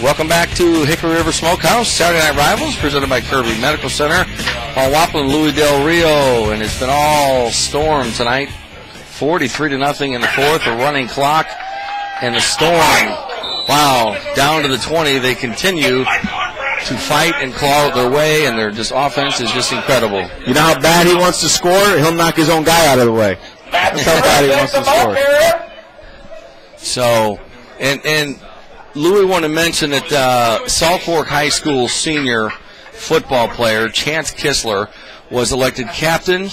Welcome back to Hickory River Smokehouse, Saturday Night Rivals, presented by Kirby Medical Center. Paul Waplin, Louis Del Rio, and it's been all storm tonight. 43-0 in the fourth, a running clock, and the Storm, wow, down to the 20. They continue to fight and claw their way, and their offense is just incredible. You know how bad he wants to score? He'll knock his own guy out of the way. That's how bad he wants to score. So, and Louis wanted to mention that Salt Fork High School senior football player Chance Kistler was elected captain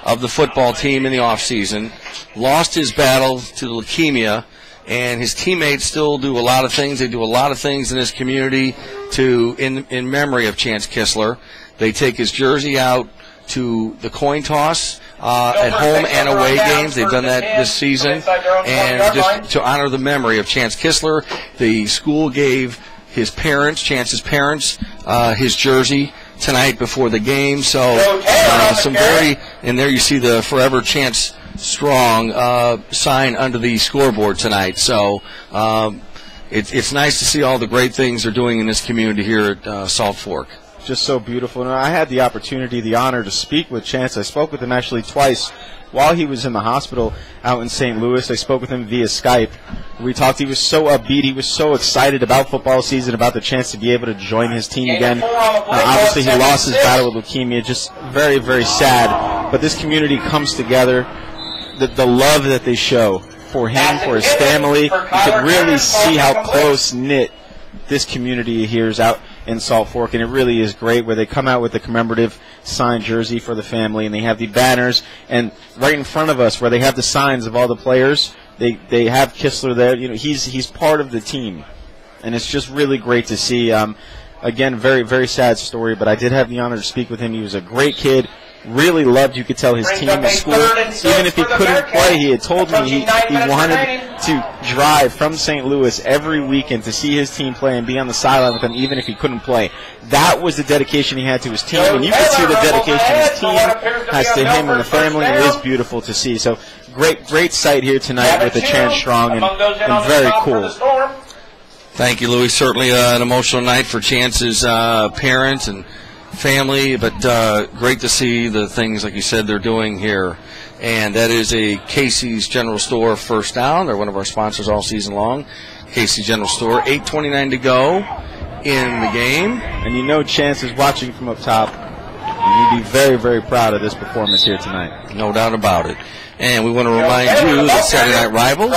of the football team in the offseason, lost his battle to leukemia, and his teammates still do a lot of things. They do a lot of things in this community in memory of Chance Kistler. They take his jersey out to the coin toss at home and away games. They've done that this season. And just to honor the memory of Chance Kistler, the school gave his parents, Chance's parents, his jersey tonight before the game. So and there you see the Forever Chance Strong sign under the scoreboard tonight. So it's nice to see all the great things they're doing in this community here at Salt Fork. Just so beautiful. And I had the opportunity, the honor to speak with Chance. I spoke with him actually twice while he was in the hospital out in St. Louis. I spoke with him via Skype. We talked. He was so upbeat. He was so excited about football season, about the chance to be able to join his team again. Obviously, he lost his battle with leukemia. Just very, very sad. But this community comes together. The love that they show for him, for his family, you could really see how close-knit this community here is out in Salt Fork, and it really is great where they come out with the commemorative signed jersey for the family, and they have the banners, and right in front of us where they have the signs of all the players, they have Kistler there. You know, he's part of the team, and it's just really great to see. Again, very, very sad story, but I did have the honor to speak with him. He was a great kid. Really loved, you could tell, his team in school. Even if he couldn't play, he had told me he wanted to drive from St. Louis every weekend to see his team play and be on the sideline with them, even if he couldn't play. That was the dedication he had to his team, and you could see the dedication his team has to him and the family. It is beautiful to see. So great sight here tonight with the Chance Strong, and very cool. Thank you, Louis. Certainly an emotional night for Chance's parents and family, but great to see the things, like you said, they're doing here. And that is a Casey's General Store first down. They're one of our sponsors all season long. Casey's General Store, 8:29 to go in the game. And you know Chance is watching from up top. And you'd be very, very proud of this performance here tonight. No doubt about it. And we want to remind you that Saturday Night Rivals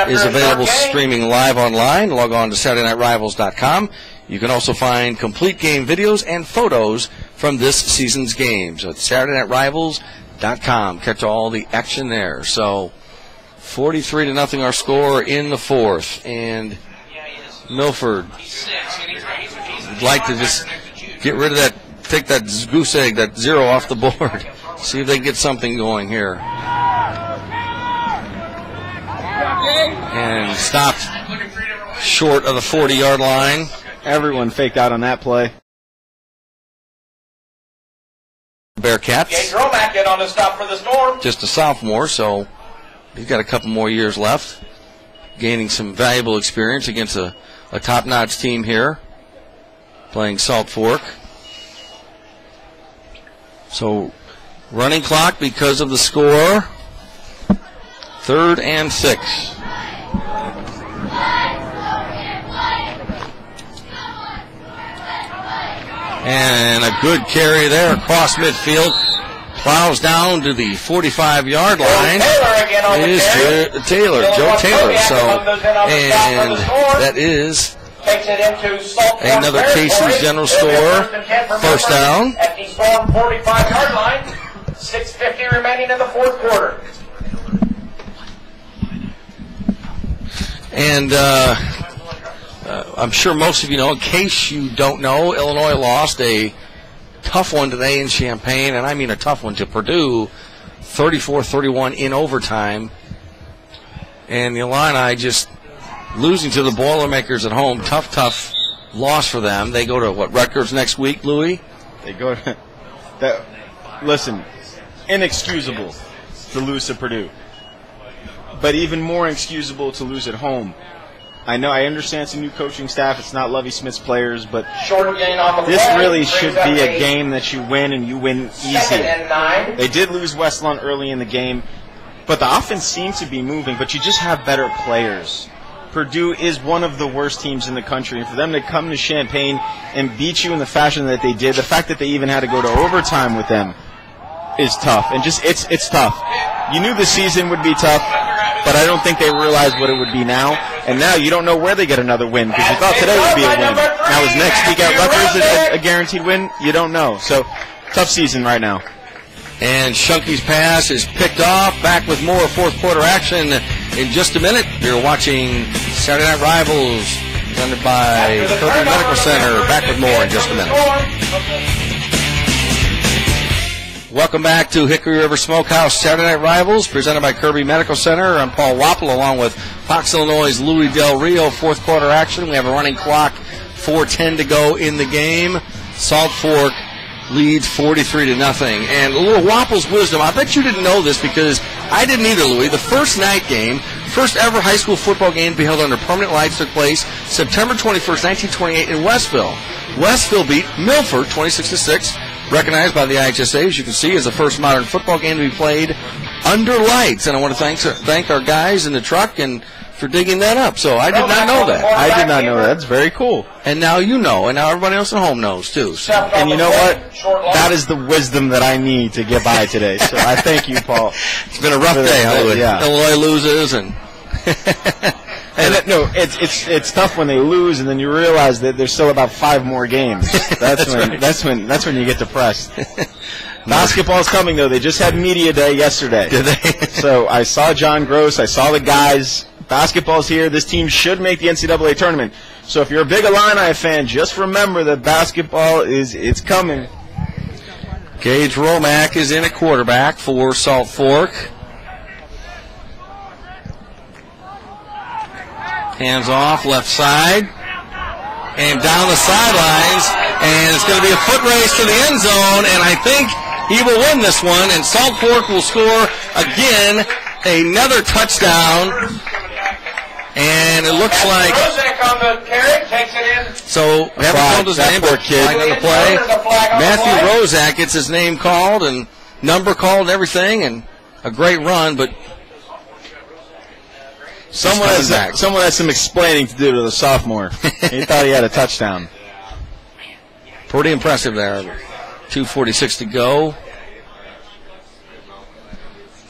is available streaming live online. Log on to SaturdayNightRivals.com. You can also find complete game videos and photos from this season's games at SaturdayNightRivals.com. Catch all the action there. So 43-0 our score in the fourth. And Milford would like to just get rid of that, take that goose egg, that 0 off the board. See if they can get something going here. And stopped short of the 40-yard line. Everyone faked out on that play. Bearcats. Jay Dromack in on the stop for the Storm. Just a sophomore, so he's got a couple more years left. Gaining some valuable experience against a top-notch team here. Playing Salt Fork. So running clock because of the score. 3rd and 6. And a good carry there across midfield. Plows down to the 45-yard line. It is Joe Taylor. So, and that is another Casey's General Store first down. At the Storm 45-yard line. 6:50 remaining in the fourth quarter. And I'm sure most of you know, in case you don't know, Illinois lost a tough one today in Champaign, and I mean a tough one to Purdue, 34-31 in overtime. And the Illini just losing to the Boilermakers at home, tough loss for them. They go to, what, Rutgers next week, Louis? They go to that. Listen, inexcusable to lose to Purdue, but even more inexcusable to lose at home. I understand it's a new coaching staff. It's not Lovie Smith's players, but Short gain on the this play. really should Brings up be a game that you win, and you win easy. 2nd and 9. They did lose Westlawn early in the game, but the offense seems to be moving, but you just have better players. Purdue is one of the worst teams in the country, and for them to come to Champaign and beat you in the fashion that they did, the fact that they even had to go to overtime with them is tough. And just it's tough. You knew the season would be tough, but I don't think they realized what it would be now. And now you don't know where they get another win, because you thought today would be a win. Now is next week at Rutgers a guaranteed win? You don't know. So tough season right now. And Shunky's pass is picked off. Back with more fourth quarter action in just a minute. You're watching Saturday Night Rivals, presented by Kirby Medical Center. Back with more in just a minute. Welcome back to Hickory River Smokehouse Saturday Night Rivals, presented by Kirby Medical Center. I'm Paul Wappel, along with Fox Illinois' Louis Del Rio. Fourth quarter action. We have a running clock, 4:10 to go in the game. Salt Fork leads 43-0. And a little Wappel's wisdom. I bet you didn't know this, because I didn't either, Louis. The first night game, first ever high school football game to be held under permanent lights, took place September 21st, 1928 in Westville. Westville beat Milford 26-6, recognized by the IHSA, as you can see, as the first modern football game to be played under lights. And I want to thank our guys in the truck and for digging that up. So I did not know that. I did not know that. That's very cool. And now you know, and now everybody else at home knows too. So. And you know what? That is the wisdom that I need to get by today. So I thank you, Paul. It's been a rough day, huh? Yeah. Illinois loses, and it's tough when they lose, and then you realize that there's still about 5 more games. That's when you get depressed. Basketball's coming, though. They just had media day yesterday. Did they? So I saw John Gross. I saw the guys. Basketball's here. This team should make the NCAA tournament. So if you're a big Illini fan, just remember that basketball it's coming. Gage Romack is in at quarterback for Salt Fork. Hands off, left side. And down the sidelines. And it's going to be a foot race to the end zone. And I think he will win this one. And Salt Fork will score again another touchdown. And it looks like on the carry, takes it in. So haven't called his name, but flag on the play. Matthew Rozak gets his name called and number called and everything, and a great run, but someone has some explaining to do to the sophomore. He thought he had a touchdown. Pretty impressive there. 2:46 to go.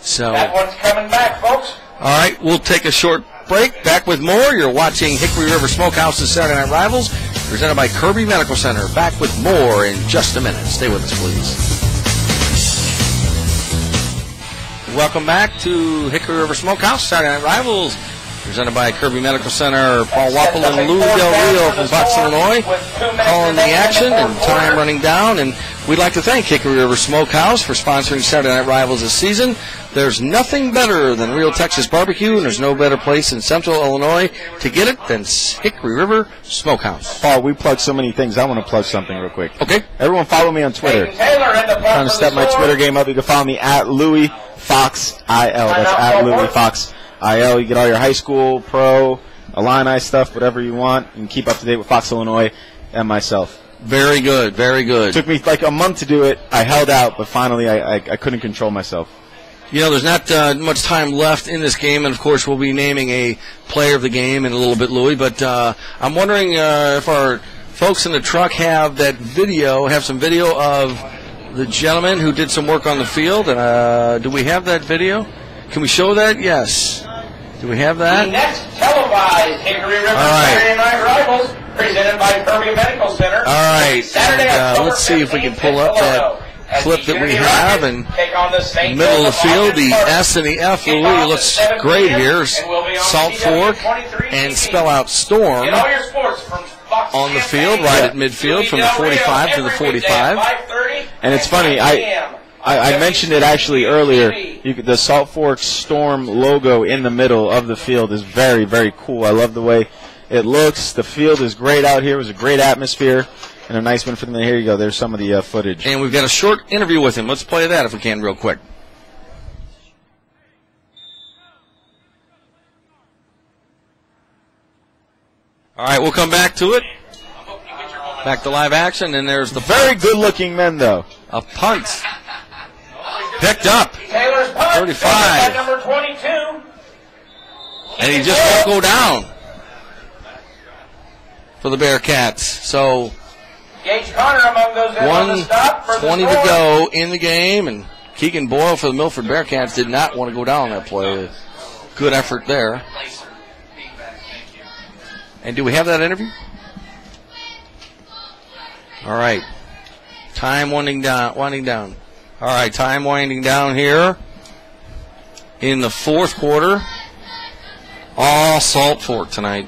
So that one's coming back, folks. All right, we'll take a short break. Back with more. You're watching Hickory River Smokehouse's Saturday Night Rivals, presented by Kirby Medical Center. Back with more in just a minute. Stay with us, please. Welcome back to Hickory River Smokehouse Saturday Night Rivals, presented by Kirby Medical Center. Paul Wappel and Lou Del Rio from Fox, Illinois, calling the action and time running down. And we'd like to thank Hickory River Smokehouse for sponsoring Saturday Night Rivals this season. There's nothing better than real Texas barbecue, and there's no better place in Central Illinois to get it than Hickory River Smokehouse. Paul, we plug so many things. I want to plug something real quick. Okay. Everyone follow me on Twitter. Trying to step my Twitter game up. You can follow me at Louis Fox IL. That's at Louis Fox IL. You get all your high school, pro, Illini stuff, whatever you want, and keep up to date with Fox Illinois and myself. Very good, very good. It took me like a month to do it. I held out, but finally I couldn't control myself. You know, there's not much time left in this game, and of course we'll be naming a player of the game in a little bit, Louis, but I'm wondering if our folks in the truck have some video of the gentleman who did some work on the field. Do we have that video? Can we show that? Yes. Do we have that? The next televised Hickory River Saturday Night Rivals, presented by Kirby Medical Center. All right. Saturday, and, let's see if we can pull up that clip that we have, and middle of the field, the S and the F, Louis, looks great here. Salt Fork and spell out Storm on the field, right at midfield from the 45 to the 45. And it's funny, I mentioned it actually earlier. The Salt Fork Storm logo in the middle of the field is very, very cool. I love the way it looks. The field is great out here. It was a great atmosphere. And a nice one for them. Here you go. There's some of the footage. And we've got a short interview with him. Let's play that if we can real quick. All right, we'll come back to it. Back to live action, and there's the Very good-looking men, though. a punt. Picked up. Taylor's punt. 35. Number 22. And he just won't go down for the Bearcats. So Gage Connor among those in on the stop for the 1:20 to score. go in the game, and Keegan Boyle for the Milford Bearcats did not want to go down that play. Good effort there. And do we have that interview? All right. Time winding down. All right, time winding down here in the fourth quarter. All Salt Fork tonight.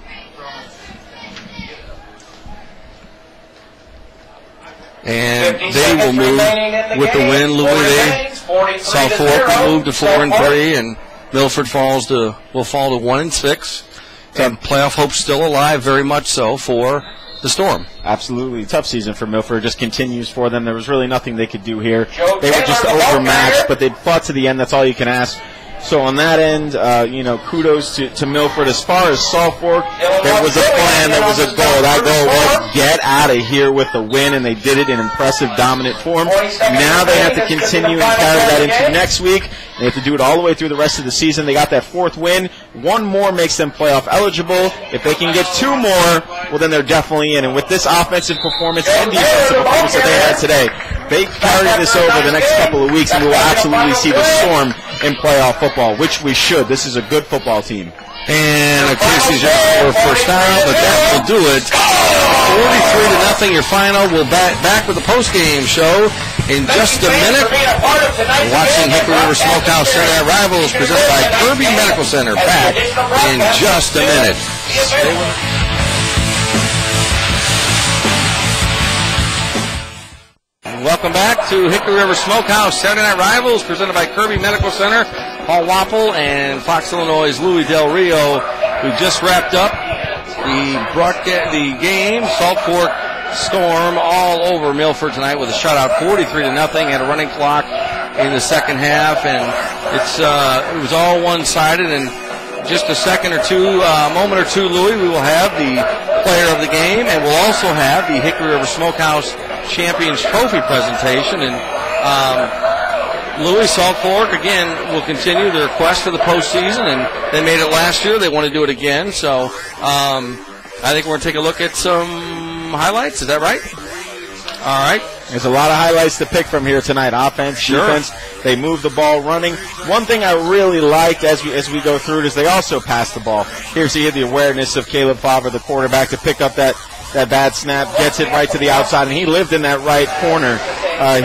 And they will move with the win. Louis, South Fork will move to 4-3, and Milford will fall to 1-6. And playoff hope's still alive, very much so, for the Storm. Absolutely. Tough season for Milford. Just continues for them. There was really nothing they could do here. They were just overmatched, but they fought to the end. That's all you can ask. So on that end, kudos to Milford. As far as Salt Fork, there was a plan, there was a goal. That goal was get out of here with the win, and they did it in impressive, dominant form. Now they have to continue and carry that into next week. They have to do it all the way through the rest of the season. They got that fourth win. One more makes them playoff eligible. If they can get two more, well, then they're definitely in. And with this offensive performance and defensive performance that they had today, they carry this over the next couple of weeks, and we will absolutely see the Storm in playoff football, which we should. This is a good football team. And Casey's for first down, but that will do it. 43-0, your final. We'll back with the post-game show in just a minute. Watching Hickory River Smokehouse Saturday Night Rivals presented by Kirby Medical Center. Back in just a minute. Welcome back to Hickory River Smokehouse Saturday Night Rivals presented by Kirby Medical Center. Paul Wapple and Fox Illinois' Louis Del Rio, who just wrapped up the game. Salt Fork Storm all over Milford tonight with a shutout, 43-0, at a running clock in the second half, and it was all one-sided. And just a moment or two, Louis, we will have the player of the game, and we'll also have the Hickory River Smokehouse Champions Trophy presentation. And Louis, Salt Fork, again, will continue their quest for the postseason, and they made it last year. They want to do it again. So I think we're going to take a look at some highlights. Is that right? All right. There's a lot of highlights to pick from here tonight. Offense, defense, they move the ball running. One thing I really liked as we go through it is they also pass the ball. Here's the awareness of Caleb Favre, the quarterback, to pick up that bad snap, gets it right to the outside, and he lived in that right corner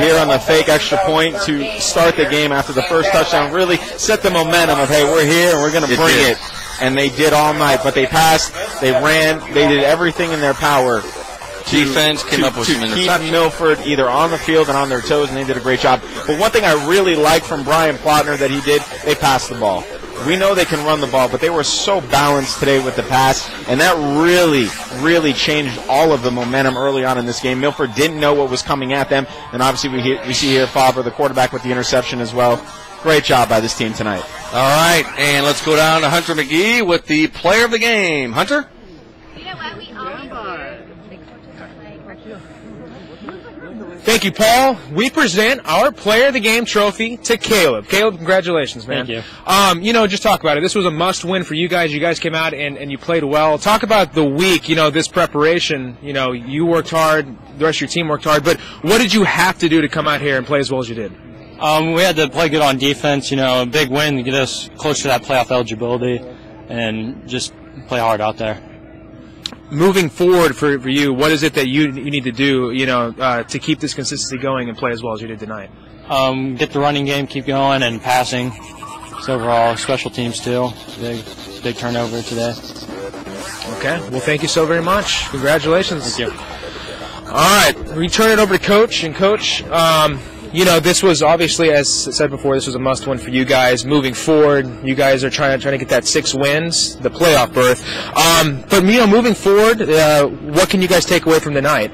here on the fake extra point to start the game after the first touchdown. Really set the momentum of, hey, we're here and we're going to bring it. And they did all night. But they passed, they ran, they did everything in their power. Defense came up with some interceptions. Keep Milford either on the field and on their toes, and they did a great job. But one thing I really liked from Brian Plotner that he did, they passed the ball. We know they can run the ball, but they were so balanced today with the pass, and that really, really changed all of the momentum early on in this game. Milford didn't know what was coming at them, and obviously we see here Favre, the quarterback, with the interception as well. Great job by this team tonight. All right, and let's go down to Hunter McGee with the player of the game. Hunter? Thank you, Paul. We present our Player of the Game trophy to Caleb. Caleb, congratulations, man. Thank you. Just talk about it. This was a must-win for you guys. You guys came out and you played well. Talk about the week, this preparation. You worked hard. The rest of your team worked hard. But what did you have to do to come out here and play as well as you did? We had to play good on defense, a big win to get us close to that playoff eligibility and just play hard out there. Moving forward for you, what is it that you need to do, to keep this consistency going and play as well as you did tonight? Get the running game, keep going, and passing. So overall, special teams too. Big turnover today. Okay. Well, thank you so very much. Congratulations. Thank you. All right. We turn it over to Coach. And Coach, this was obviously, as I said before, this was a must-win for you guys. Moving forward, you guys are trying to get that 6 wins, the playoff berth. But moving forward, what can you guys take away from tonight?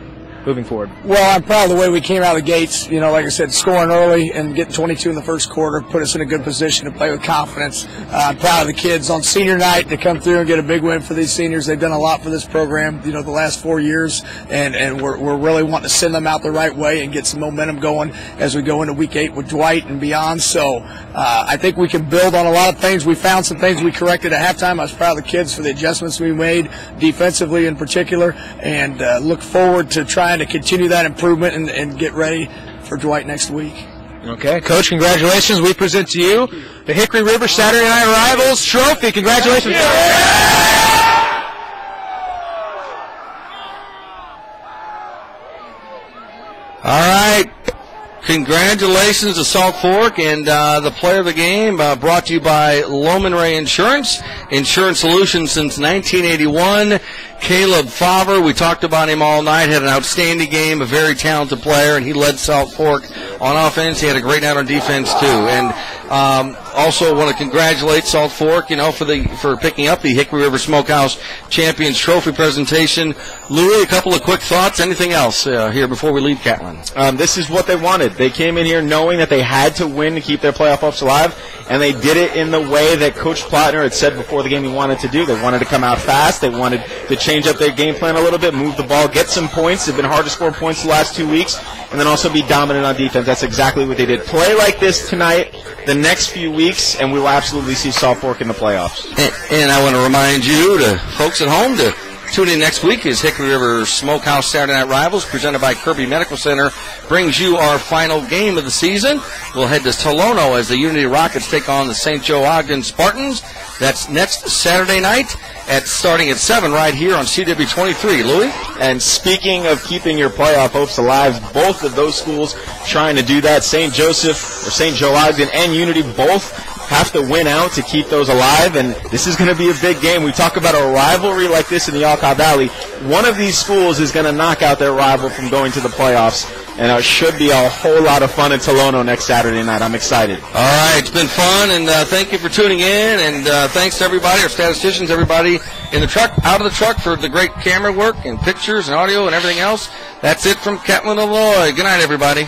moving forward? Well, I'm proud of the way we came out of the gates. You know, like I said, scoring early and getting 22 in the first quarter put us in a good position to play with confidence. I'm proud of the kids on senior night to come through and get a big win for these seniors. They've done a lot for this program, you know, the last 4 years, and we're really wanting to send them out the right way and get some momentum going as we go into week 8 with Dwight and beyond. So I think we can build on a lot of things. We found some things we corrected at halftime. I was proud of the kids for the adjustments we made defensively in particular, and look forward to trying to continue that improvement and get ready for Dwight next week. Okay, Coach, congratulations. We present to you the Hickory River Saturday Night Rivals Trophy. Congratulations. All right. Congratulations to Salt Fork and the player of the game, brought to you by Loman Ray Insurance Solutions since 1981. Caleb Favre, we talked about him all night, had an outstanding game, a very talented player, and he led Salt Fork on offense. He had a great night on defense, too. And also want to congratulate Salt Fork, you know, for picking up the Hickory River Smokehouse Champions Trophy presentation. Louis, a couple of quick thoughts. Anything else here before we leave Catlin? This is what they wanted. They came in here knowing that they had to win to keep their playoff hopes alive, and they did it in the way that Coach Plattner had said before the game he wanted to do. They wanted to come out fast. They wanted to change up their game plan a little bit, move the ball, get some points. It's been hard to score points the last 2 weeks, and then also be dominant on defense. That's exactly what they did. Play like this tonight, the next few weeks, and we will absolutely see Salt Fork in the playoffs. And I want to remind you, to folks at home, to tune in next week as Hickory River Smokehouse Saturday Night Rivals, presented by Kirby Medical Center, brings you our final game of the season. We'll head to Tolono as the Unity Rockets take on the St. Joe Ogden Spartans. That's next Saturday night starting at 7 right here on CW23. Louis? And speaking of keeping your playoff hopes alive, both of those schools trying to do that. St. Joseph, or St. Joe Ogden, and Unity both have to win out to keep those alive, and this is going to be a big game. We talk about a rivalry like this in the Yalcott Valley. One of these schools is going to knock out their rival from going to the playoffs, and it should be a whole lot of fun in Tolono next Saturday night. I'm excited. All right, it's been fun, and thank you for tuning in, and thanks to everybody, our statisticians, everybody in the truck, out of the truck, for the great camera work and pictures and audio and everything else. That's it from Catlin, Illinois. Good night, everybody.